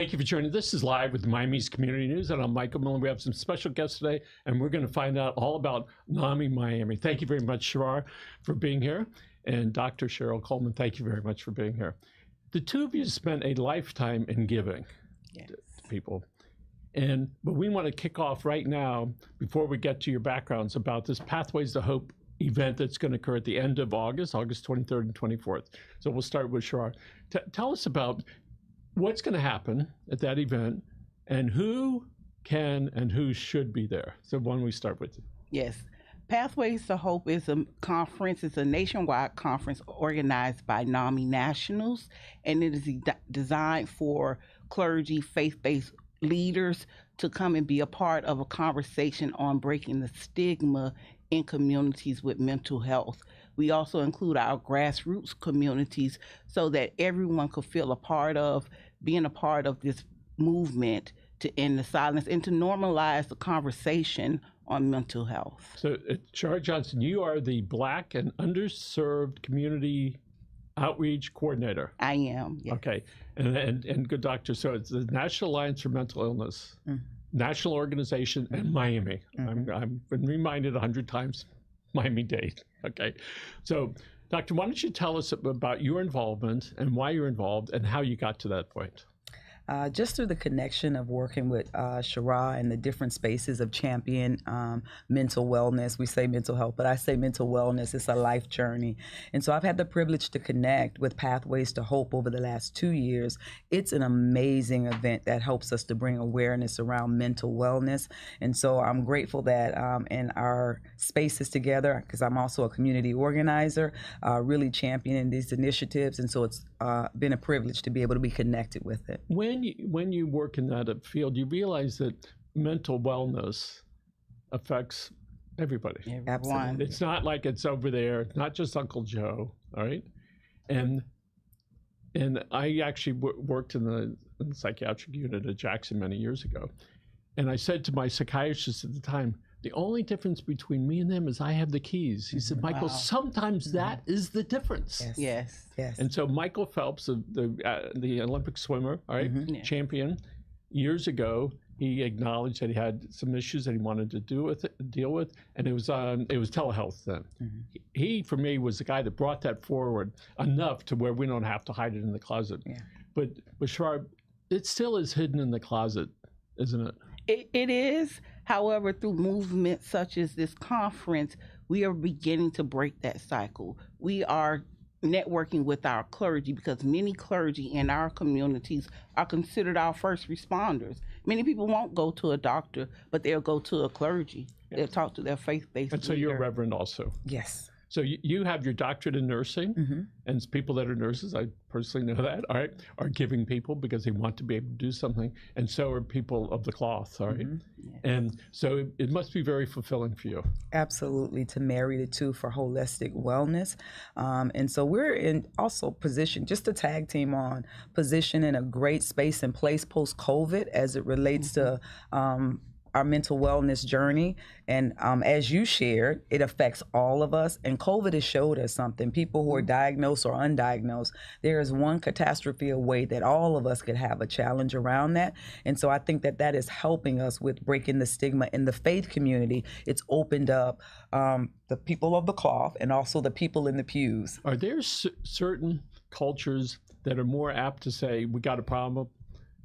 Thank you for joining. This is Live with Miami's Community News, and I'm Michael Miller. We have some special guests today, and we're going to find out all about Nami, Miami. Thank you very much, Shara, for being here, and Dr. Cheryl Coleman, thank you very much for being here. The two of you spent a lifetime in giving to people, but we want to kick off right now, before we get to your backgrounds, about this Pathways to Hope event that's going to occur at the end of August 23rd and 24th. So we'll start with Shara. Tell us about what's going to happen at that event and who can and who should be there. So why don't we start with you? Yes. Pathways to Hope is a conference. It's a nationwide conference organized by Nami Nationals, and it is designed for clergy, faith-based leaders to come and be a part of a conversation on breaking the stigma in communities with mental health. We also include our grassroots communities so that everyone could feel a part of being a part of this movement to end the silence and to normalize the conversation on mental health. So, Shara Johnson, you are the Black and Underserved Community Outreach Coordinator. I am, yes. Okay, and good doctor. So it's the National Alliance for Mental Illness, national organization, and Miami. I've been reminded 100 times, Miami-Dade. Okay, so doctor, why don't you tell us about your involvement and why you're involved and how you got to that point? Just through the connection of working with Shara and the different spaces of champion mental wellness. We say mental health, but I say mental wellness. It's a life journey. And so I've had the privilege to connect with Pathways to Hope over the last 2 years. It's an amazing event that helps us to bring awareness around mental wellness. And so I'm grateful that in our spaces together, because I'm also a community organizer, really championing these initiatives. And so it's been a privilege to be able to be connected with it. When you work in that field, you realize that mental wellness affects everybody. Absolutely. It's not like it's over there, not just Uncle Joe, all right? And I actually worked in the psychiatric unit at Jackson many years ago. And I said to my psychiatrist at the time, the only difference between me and them is I have the keys. He said, Michael, sometimes that is the difference. Yes. And so Michael Phelps, the Olympic swimmer, all right, champion, years ago, he acknowledged that he had some issues that he wanted to deal with, and it was telehealth then. He, for me, was the guy that brought that forward enough to where we don't have to hide it in the closet. But Shara, it still is hidden in the closet, isn't it? It is. However, through movements such as this conference, we are beginning to break that cycle. We are networking with our clergy because many clergy in our communities are considered our first responders. Many people won't go to a doctor, but they'll go to a clergy. They'll talk to their faith-based And so leader. you're a reverend also. Yes. So you have your doctorate in nursing, and people that are nurses, I personally know that, all right, are giving people because they want to be able to do something, and so are people of the cloth, all right? And so it must be very fulfilling for you. Absolutely, to marry the two for holistic wellness. And so we're in also position, just a tag team on position in a great space and place post-COVID as it relates to our mental wellness journey. And as you shared, it affects all of us. And COVID has showed us something. People who are diagnosed or undiagnosed, there is one catastrophe away that all of us could have a challenge around that. And so I think that is helping us with breaking the stigma in the faith community. It's opened up the people of the cloth and also the people in the pews. Are there certain cultures that are more apt to say, we got a problem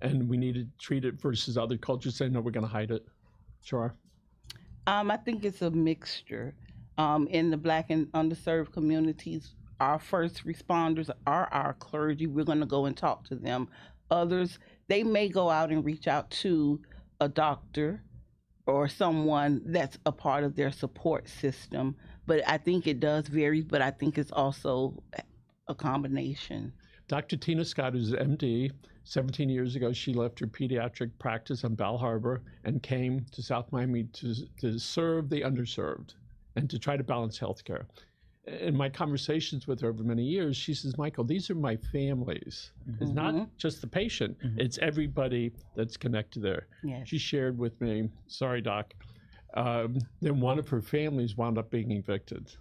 and we need to treat it, versus other cultures saying, no, we're going to hide it? Sure. I think it's a mixture. In the Black and underserved communities, our first responders are our clergy. We're going to go and talk to them. Others, they may go out and reach out to a doctor or someone that's a part of their support system. But I think it does vary, but I think it's also a combination. Dr. Tina Scott, who's an MD, 17 years ago, she left her pediatric practice on Bal Harbor and came to South Miami to serve the underserved and to try to balance healthcare. In my conversations with her over many years, she says, Michael, these are my families. It's not just the patient, it's everybody that's connected there. She shared with me, sorry, doc, that one of her families wound up being evicted.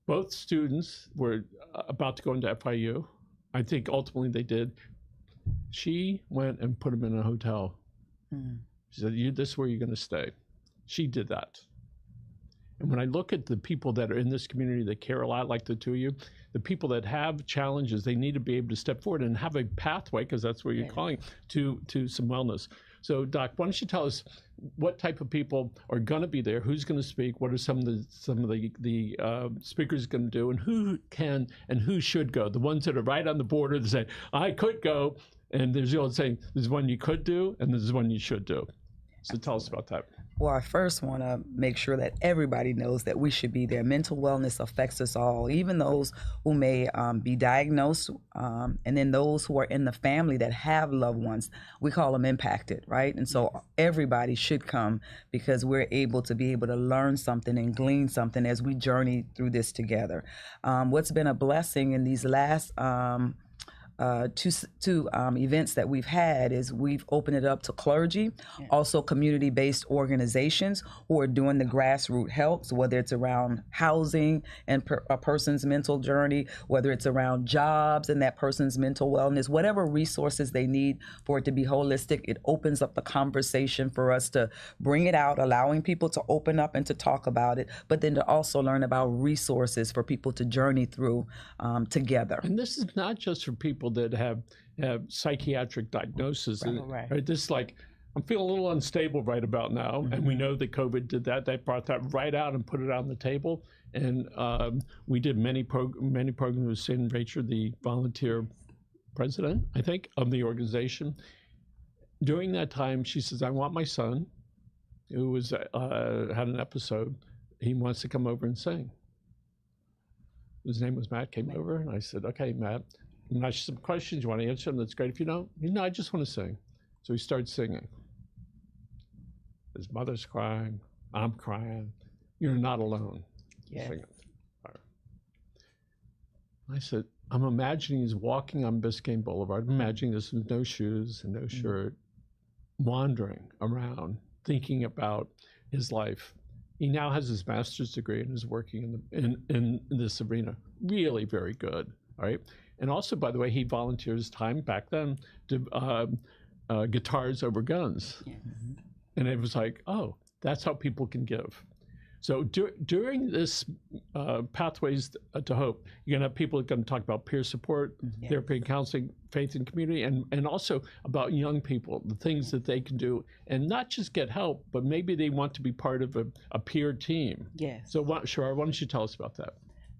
Both students were about to go into FIU. I think ultimately they did. She went and put him in a hotel. She said, this is where you're going to stay. She did that. And when I look at the people that are in this community that care a lot, like the two of you, the people that have challenges, they need to be able to step forward and have a pathway, because that's what you're calling, to some wellness. So, Doc, why don't you tell us what type of people are going to be there, who's going to speak, what are some of the speakers going to do, and who can and who should go? The ones that are right on the border that say, I could go, and there's the old saying, there's one you could do, and there's one you should do. So tell us about that. Well, I first want to make sure that everybody knows that we should be there. Mental wellness affects us all, even those who may be diagnosed, and then those who are in the family that have loved ones. We call them impacted, right? And so everybody should come, because we're able to learn something and glean something as we journey through this together. What's been a blessing in these last two events that we've had is we've opened it up to clergy, also community-based organizations who are doing the grassroots helps, whether it's around housing and a person's mental journey, whether it's around jobs and that person's mental wellness, whatever resources they need for it to be holistic. It opens up the conversation for us to bring it out, allowing people to open up and to talk about it, but then to also learn about resources for people to journey through together. And this is not just for people that have psychiatric diagnosis. Right? This is like, I'm feeling a little unstable right about now, and we know that COVID did that. They brought that right out and put it on the table. And we did many programs with Sin Rachel, the volunteer president, I think, of the organization. During that time, she says, I want my son, who was had an episode, he wants to come over and sing. His name was Matt, came over, and I said, okay, Matt, I'm going to ask you some questions. You want to answer them? That's great. If you don't, I just want to sing. So he starts singing. His mother's crying. I'm crying. You're not alone. Singing. I said, I'm imagining he's walking on Biscayne Boulevard. I'm imagining this with no shoes and no shirt, wandering around, thinking about his life. He now has his master's degree and is working in this arena. Really very good, all right? And also, by the way, he volunteers time back then to Guitars Over Guns. And it was like, oh, that's how people can give. So during this Pathways to Hope, you're going to have people that are going to talk about peer support, therapy and counseling, faith and community, and also about young people, the things that they can do, and not just get help, but maybe they want to be part of a peer team. Yes. So, Shara, why don't you tell us about that?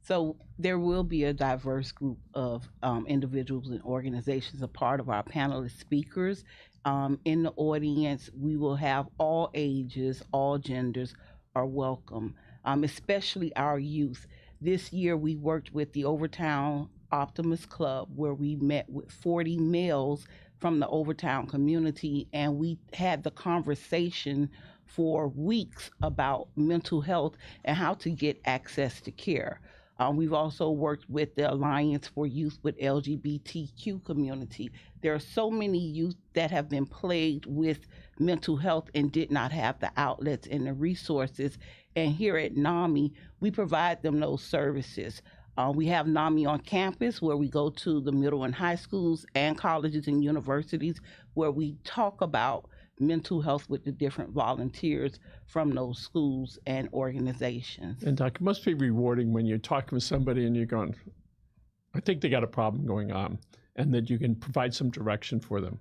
So there will be a diverse group of individuals and organizations a part of our panelist speakers. In the audience, we will have all ages, all genders are welcome, especially our youth. This year, we worked with the Overtown Optimist Club, where we met with 40 males from the Overtown community, and we had the conversation for weeks about mental health and how to get access to care. We've also worked with the Alliance for Youth with LGBTQ community. There are so many youth that have been plagued with mental health and did not have the outlets and the resources. And here at Nami, we provide them those services. We have Nami on campus, where we go to the middle and high schools and colleges and universities, where we talk about mental health with the different volunteers from those schools and organizations. And Doc, it must be rewarding when you're talking with somebody and you're going, I think they got a problem going on, and that you can provide some direction for them.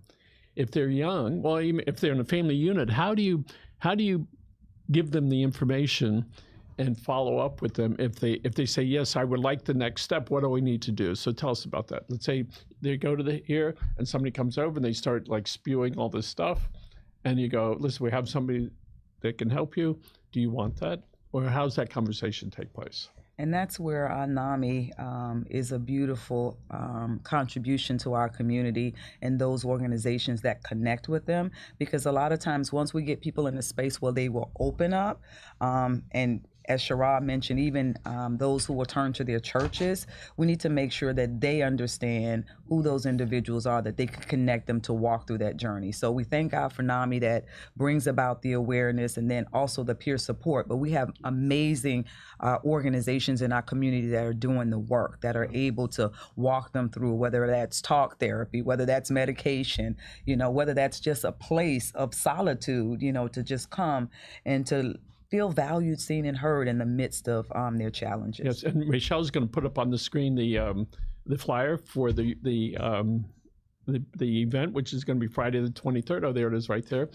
If they're young, well, even if they're in a family unit, how do you give them the information and follow up with them if they say, yes, I would like the next step, what do we need to do? So tell us about that. Let's say they go to here and somebody comes over and they start like spewing all this stuff, and you go, listen, we have somebody that can help you. Do you want that? Or how's that conversation take place? And that's where NAMI is a beautiful contribution to our community and those organizations that connect with them. Because a lot of times, once we get people in a space where they will open up and as Shara mentioned, even those who will turn to their churches, we need to make sure that they understand who those individuals are, that they can connect them to walk through that journey. So we thank God for Nami that brings about the awareness and then also the peer support. But we have amazing organizations in our community that are doing the work, that are able to walk them through, whether that's talk therapy, whether that's medication, whether that's just a place of solitude, to just come and to feel valued, seen, and heard in the midst of their challenges. Yes, and Michelle's going to put up on the screen the flyer for the event, which is going to be Friday the 23rd. Oh, there it is, right there.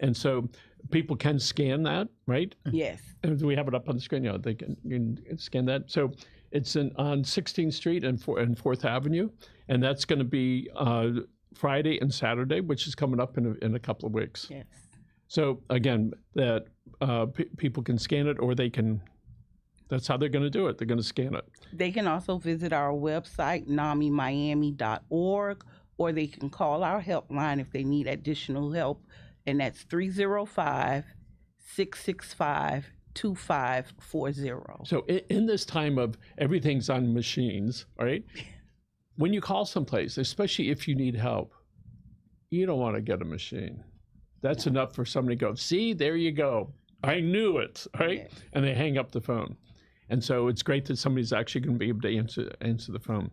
And so people can scan that, right? Yes. And do we have it up on the screen? Yeah, they can scan that. So it's on 16th Street and 4th Avenue, and that's going to be Friday and Saturday, which is coming up in a couple of weeks. Yes. So again, that people can scan it, or they can. That's how they're going to do it. They're going to scan it. They can also visit our website, namimiami.org, or they can call our helpline if they need additional help, and that's 305-665-2540. So in this time of everything's on machines, right? When you call someplace, especially if you need help, you don't want to get a machine. That's enough for somebody to go, see, there you go. I knew it, right? Yes. And they hang up the phone. And so it's great that somebody's actually going to be able to answer the phone.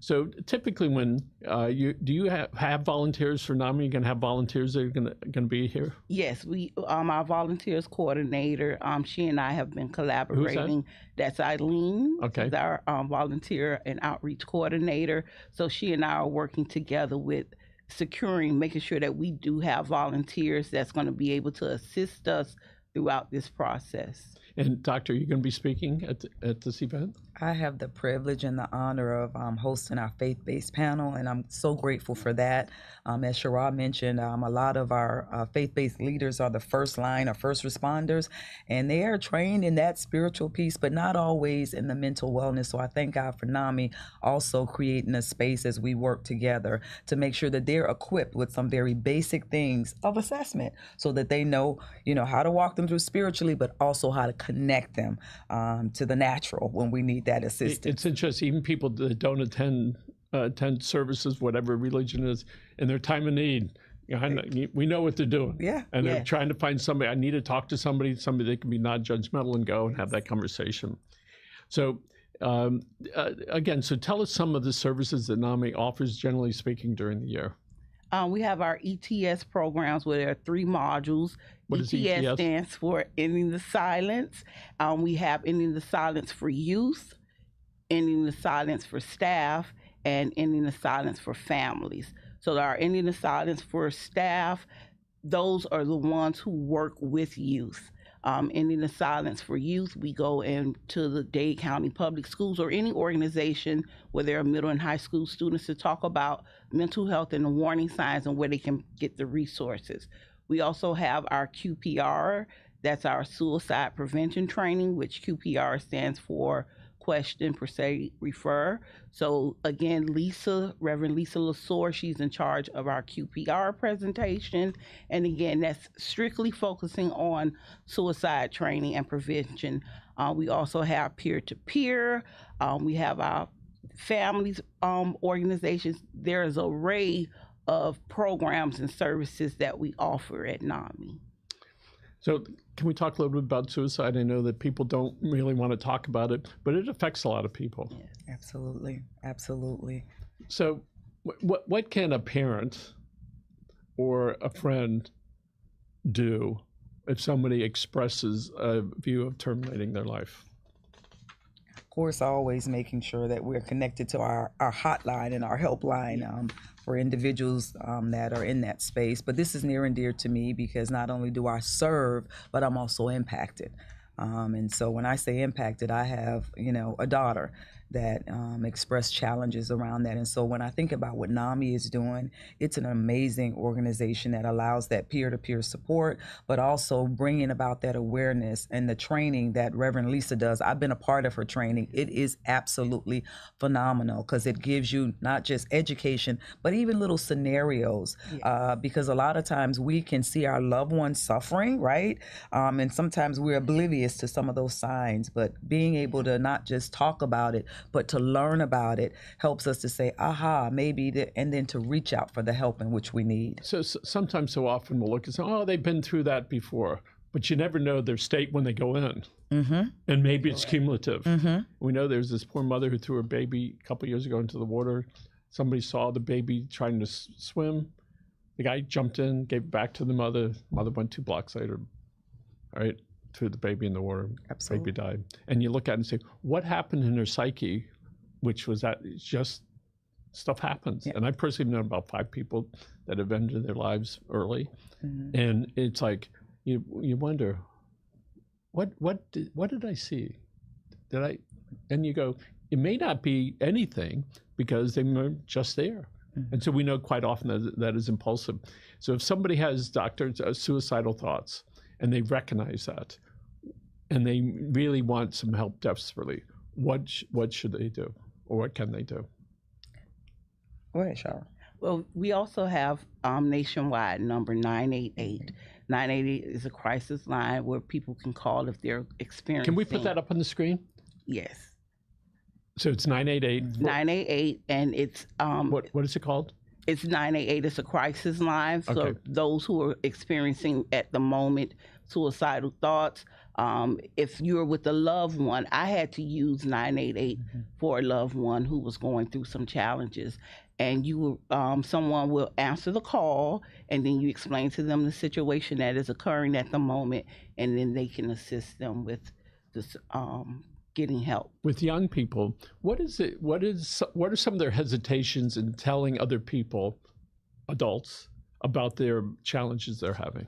So typically when do you have volunteers for NAMI? You're going to have volunteers that are going to be here? Yes, we our volunteers coordinator, she and I have been collaborating. That's Eileen. Okay. She's our volunteer and outreach coordinator. So she and I are working together with making sure that we do have volunteers that's going to be able to assist us throughout this process. And Doctor, are you going to be speaking at this event? I have the privilege and the honor of hosting our faith-based panel, and I'm so grateful for that. As Shara mentioned, a lot of our faith-based leaders are the first line or first responders, and they are trained in that spiritual piece, but not always in the mental wellness. So I thank God for NAMI also creating a space as we work together to make sure that they're equipped with some very basic things of assessment so that they know, how to walk them through spiritually, but also how to connect them to the natural when we need that assistance. It's interesting, even people that don't attend services, whatever religion is, in their time of need, we know what they're doing. Yeah. And they're trying to find somebody. I need to talk to somebody that can be non-judgmental and go and have that conversation. So again, so tell us some of the services that NAMI offers, generally speaking, during the year. We have our ETS programs where there are 3 modules. What is ETS? Stands for Ending the Silence. We have Ending the Silence for Youth, Ending the Silence for Staff, and Ending the Silence for Families. So our Ending the Silence for Staff, those are the ones who work with youth. Ending the Silence for Youth, we go into the Dade County Public Schools or any organization where there are middle and high school students to talk about mental health and the warning signs and where they can get the resources. We also have our QPR, that's our suicide prevention training, which QPR stands for Question, Proceed, Refer. So again, Reverend Lisa Lasore, she's in charge of our QPR presentation. And again, that's strictly focusing on suicide training and prevention. We also have peer-to-peer. We have our families organizations. There is an array of programs and services that we offer at NAMI. So can we talk a little bit about suicide? I know that people don't really want to talk about it, but it affects a lot of people. Yes. Absolutely. Absolutely. So what can a parent or a friend do if somebody expresses a view of terminating their life? Of course, always making sure that we're connected to our hotline and our helpline for individuals that are in that space. But this is near and dear to me because not only do I serve, but I'm also impacted. And so when I say impacted, I have, a daughter that express challenges around that. And so when I think about what NAMI is doing, it's an amazing organization that allows that peer-to-peer support, but also bringing about that awareness and the training that Reverend Lisa does. I've been a part of her training. It is absolutely phenomenal because it gives you not just education, but even little scenarios, because a lot of times we can see our loved ones suffering, right? And sometimes we're oblivious to some of those signs, but being able to not just talk about it, but to learn about it helps us to say, aha, maybe, and then to reach out for the help in which we need. So sometimes, so often we'll look and say, oh, they've been through that before, but you never know their state when they go in. And maybe it's cumulative. We know there's this poor mother who threw her baby a couple years ago into the water. Somebody saw the baby trying to swim. The guy jumped in, gave it back to the mother. Mother went 2 blocks later, right? Threw the baby in the water. Absolutely. Baby died. And you look at it and say, what happened in her psyche, which was that it's just stuff happens. And I personally know about 5 people that have ended their lives early. And it's like, you wonder, what did I see? And you go, it may not be anything because they were just there. And so we know quite often that is impulsive. So if somebody has suicidal thoughts, and they recognize that, and they really want some help desperately, what should they do, or what can they do? Go ahead, Shara. Well, we also have nationwide number 988. 988 is a crisis line where people can call if they're experiencing. Can we put that up on the screen? Yes. So it's 988. 988, and it's what is it called? It's 988. It's a crisis line. So Okay. those who are experiencing at the moment suicidal thoughts, if you're with a loved one, I had to use 988 for a loved one who was going through some challenges. And someone will answer the call, and then you explain to them the situation that is occurring at the moment, and then they can assist them with this getting help. With young people, what are some of their hesitations in telling other people, adults, about their challenges they're having?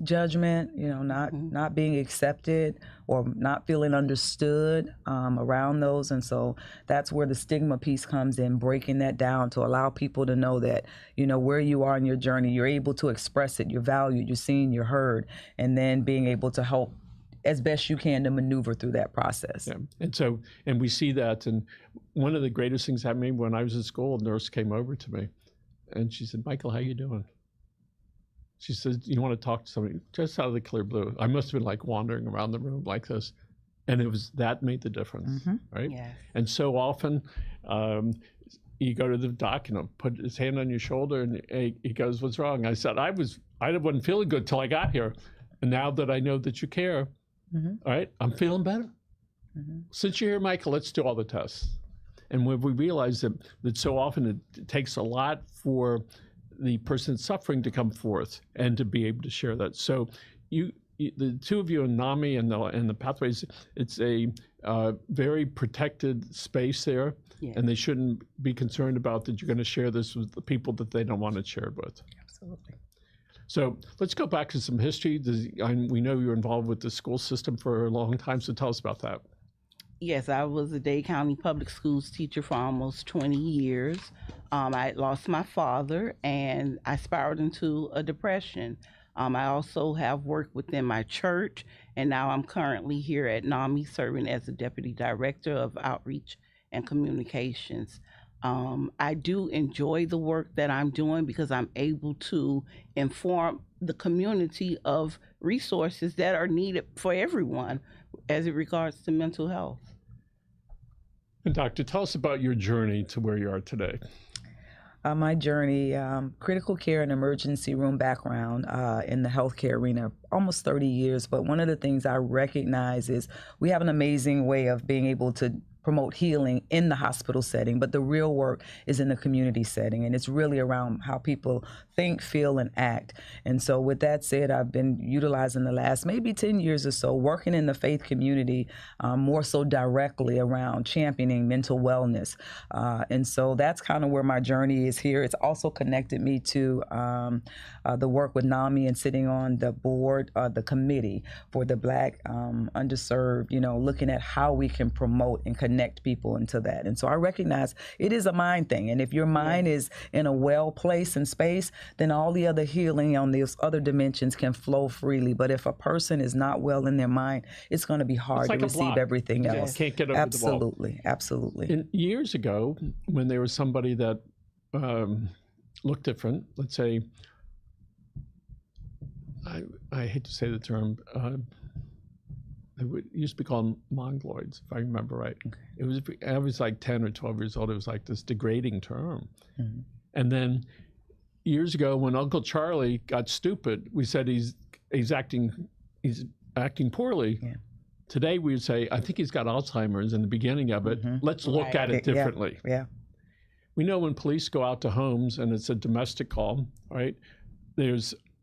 Judgment, not being accepted or not feeling understood around those. And so that's where the stigma piece comes in, breaking that down to allow people to know that, where you are in your journey, you're able to express it, you're valued, you're seen, you're heard, and then being able to help as best you can to maneuver through that process. Yeah. And we see that. And one of the greatest things happened to me when I was in school, a nurse came over to me and she said, Michael, how you doing? She said, you want to talk to somebody? Just out of the clear blue. I must have been like wandering around the room like this. And that made the difference, right? Yes. And so often you go to the doc and he'll put his hand on your shoulder and he goes, what's wrong? I said, I wasn't feeling good till I got here. And now that I know that you care, all right, I'm feeling better. Since you're here, Michael, let's do all the tests. And when we realize that so often it takes a lot for the person suffering to come forth and to be able to share that. So the two of you in Nami and the Pathways, it's a very protected space there. Yeah. And they shouldn't be concerned about that you're going to share this with the people that they don't want to share it with. Absolutely. So let's go back to some history. We know you were involved with the school system for a long time, so tell us about that. Yes, I was a Dade County Public Schools teacher for almost 20 years. I lost my father and I spiraled into a depression. I also have worked within my church, and now I'm currently here at NAMI serving as the Deputy Director of Outreach and Communications. I do enjoy the work that I'm doing because I'm able to inform the community of resources that are needed for everyone as it regards to mental health. And Doctor, tell us about your journey to where you are today. My journey, critical care and emergency room background in the healthcare arena, almost 30 years. But one of the things I recognize is we have an amazing way of being able to promote healing in the hospital setting, but the real work is in the community setting, and it's really around how people think, feel, and act. And so with that said, I've been utilizing the last maybe 10 years or so working in the faith community, more so directly around championing mental wellness. And so that's kind of where my journey is here. It's also connected me to the work with NAMI and sitting on the board, the committee for the Black underserved, looking at how we can promote and connect connect people into that. And so I recognize it is a mind thing. And if your mind is in a well place and space, then all the other healing on these other dimensions can flow freely. But if a person is not well in their mind, it's going to be hard like to a receive block. everything You else. can't get over the wall. Absolutely, absolutely. And years ago, when there was somebody that looked different, let's say, I hate to say the term, it used to be called mongoloids, if I remember right. I was like 10 or 12 years old. It was like this degrading term. Mm-hmm. And then years ago, when Uncle Charlie got stupid, we said he's acting poorly. Yeah. Today we would say, I think he's got Alzheimer's in the beginning of it. Mm-hmm. Let's look at it differently. Yeah. We know when police go out to homes and it's a domestic call, right?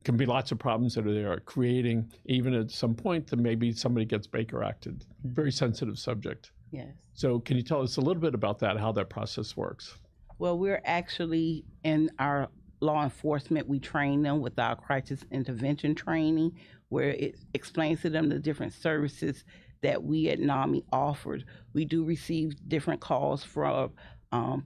Can be lots of problems that are creating, even at some point, that maybe somebody gets Baker acted. Mm-hmm. Very sensitive subject. Yes. So can you tell us a little bit about that, how that process works? Well, we're actually in our law enforcement, we train them with our crisis intervention training, where it explains to them the different services that we at NAMI offered. We do receive different calls from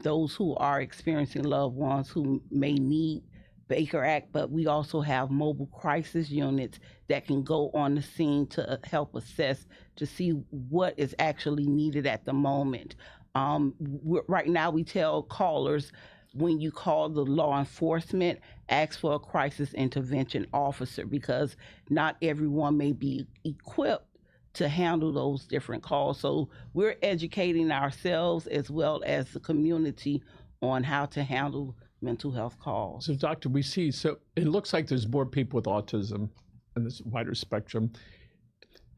those who are experiencing loved ones who may need Baker Act, but we also have mobile crisis units that can go on the scene to help assess to see what is actually needed at the moment. Right now, we tell callers, when you call the law enforcement, ask for a crisis intervention officer, because not everyone may be equipped to handle those different calls. So we're educating ourselves as well as the community on how to handle mental health calls. So, Doctor, we see, so it looks like there's more people with autism in this wider spectrum.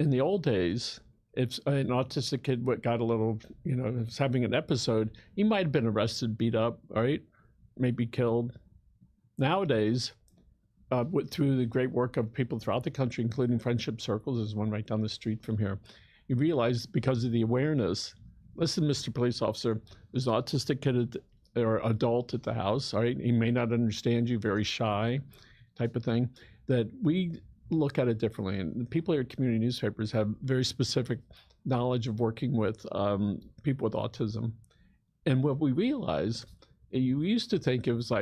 In the old days, if an autistic kid got a little, was having an episode, he might have been arrested, beat up, right? Maybe killed. Nowadays, through the great work of people throughout the country, including Friendship Circles, there's one right down the street from here, you realize because of the awareness, listen, Mr. Police Officer, there's an autistic kid or adult at the house, all right? He may not understand you, very shy type of thing, that we look at it differently. And people here at community newspapers have very specific knowledge of working with people with autism. And what we realize, you used to think it was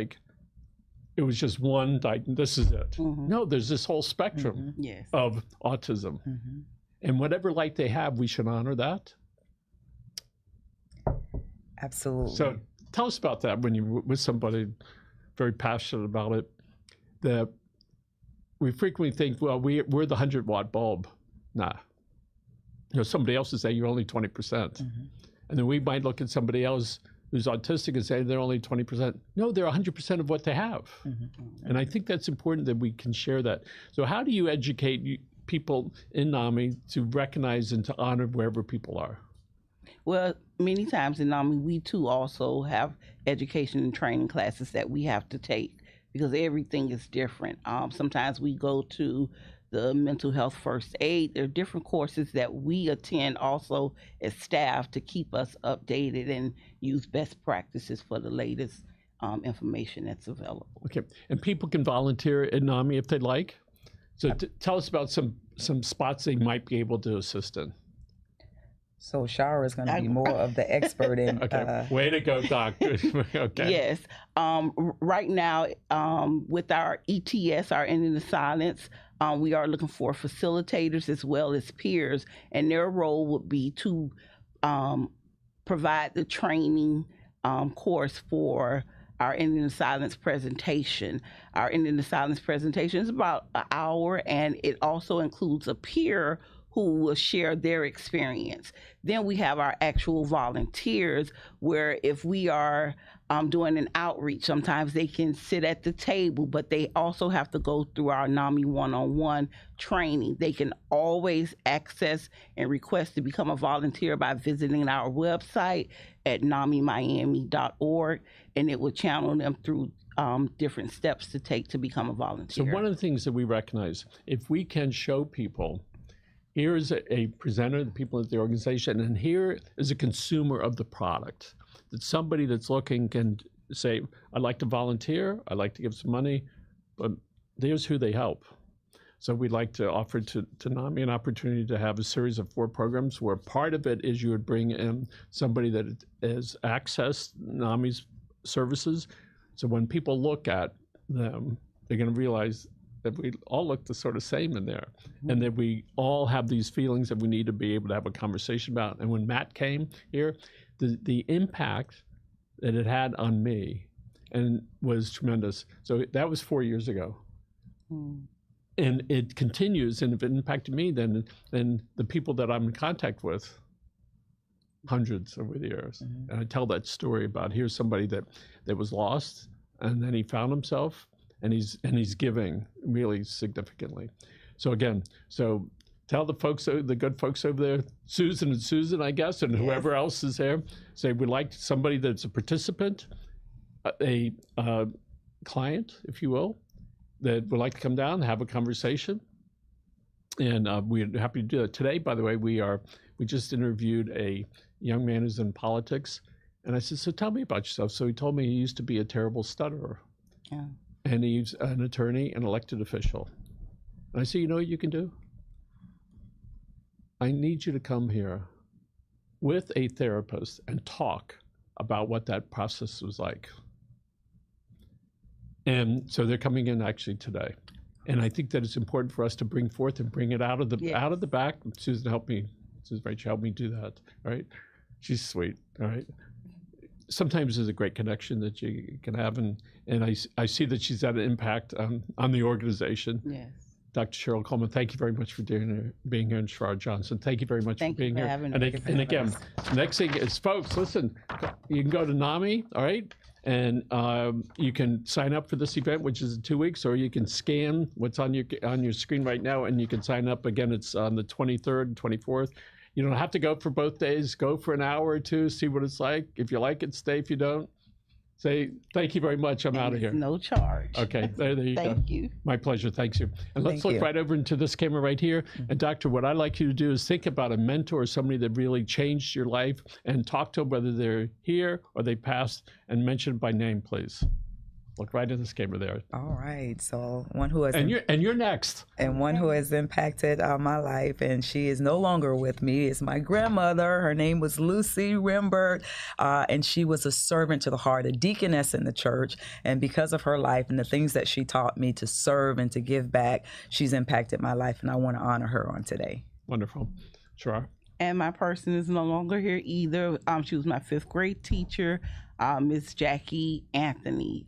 just one this is it. Mm-hmm. No, there's this whole spectrum of autism. Mm-hmm. And whatever light they have, we should honor that. Absolutely. So tell us about that when you're with somebody very passionate about it, that we frequently think, well, we're the 100-watt bulb. Nah. Somebody else will say you're only 20%. Mm-hmm. And then we might look at somebody else who's autistic and say they're only 20%. No, they're 100% of what they have. Mm-hmm. And I think that's important that we can share that. So how do you educate people in NAMI to recognize and to honor wherever people are? Well, many times in NAMI, we too also have education and training classes that we have to take, because everything is different. Sometimes we go to the mental health first aid. There are different courses that we attend also as staff to keep us updated and use best practices for the latest information that's available. Okay, and people can volunteer at NAMI if they'd like. So tell us about some spots they might be able to assist in. So Shara is going to be more of the expert in. Okay, way to go, Doc. Okay. Yes. Right now, with our ETS, our Ending the Silence, we are looking for facilitators as well as peers, and their role would be to provide the training course for our Ending the Silence presentation. Our Ending the Silence presentation is about an hour, and it also includes a peer who will share their experience. Then we have our actual volunteers, where if we are doing an outreach, sometimes they can sit at the table, but they also have to go through our NAMI one-on-one training. They can always access and request to become a volunteer by visiting our website at namimiami.org, and it will channel them through different steps to take to become a volunteer. So one of the things that we recognize, if we can show people, here's a presenter, the people at the organization, and here is a consumer of the product, that somebody that's looking can say, I'd like to volunteer, I'd like to give some money, but there's who they help. So we'd like to offer to Nami an opportunity to have a series of 4 programs where part of it is you would bring in somebody that has accessed Nami's services. So when people look at them, they're going to realize that we all look the sort of same in there, and that we all have these feelings that we need to be able to have a conversation about. And when Matt came here, the impact that it had on me and was tremendous. So that was 4 years ago. And it continues, and if it impacted me, then the people that I'm in contact with, hundreds over the years. And I tell that story about here's somebody that was lost, and then he found himself, and he's giving really significantly. So again, tell the folks, the good folks over there, Susan, I guess, and whoever else is there, say we'd like somebody that's a participant, a client, if you will, that would like to come down and have a conversation. And we're happy to do that. Today, by the way, we just interviewed a young man who's in politics. And I said, so tell me about yourself. So he told me he used to be a terrible stutterer. Yeah. And he's an attorney, an elected official. And I said, you know what you can do? I need you to come here with a therapist and talk about what that process was like. And so they're coming in actually today. And I think that it's important for us to bring forth and bring it out of the back. Susan helped me. Susan, right, she helped me do that, right? She's sweet, all right? Sometimes there's a great connection that you can have, and I see that she's had an impact on the organization. Yes. Dr. Cheryl Coleman, thank you very much for being here, and Shara Johnson, thank you very much for being here. And again, next thing is, folks, listen, you can go to Nami, all right? And you can sign up for this event, which is in 2 weeks, or you can scan what's on your screen right now, and you can sign up. Again, it's on the 23rd and 24th. You don't have to go for both days. Go for an hour or two, see what it's like. If you like it, stay. If you don't, say thank you very much. I'm out of here. No charge. Okay, there you go. Thank you. My pleasure. Thanks you. And let's look right over into this camera right here. And Doctor, what I'd like you to do is think about a mentor or somebody that really changed your life, and talk to them whether they're here or they passed, and mention it by name, please. Look right in this camera there. All right. So one who has you're next. And one who has impacted my life, and she is no longer with me, is my grandmother. Her name was Lucy Rimberg, and she was a servant to the heart, a deaconess in the church. And because of her life and the things that she taught me to serve and to give back, she's impacted my life, and I want to honor her on today. Wonderful. Shara? And my person is no longer here either. She was my 5th grade teacher, Miss Jackie Anthony.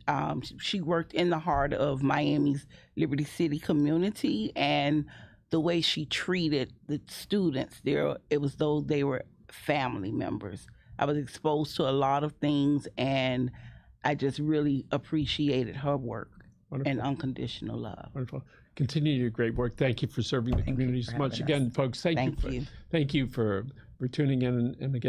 She worked in the heart of Miami's Liberty City community, and the way she treated the students there, it was though they were family members. I was exposed to a lot of things, and I just really appreciated her work. Wonderful. And unconditional love. Wonderful. Continue your great work. Thank you for serving the community so much. Again, folks, thank you for tuning in, and again,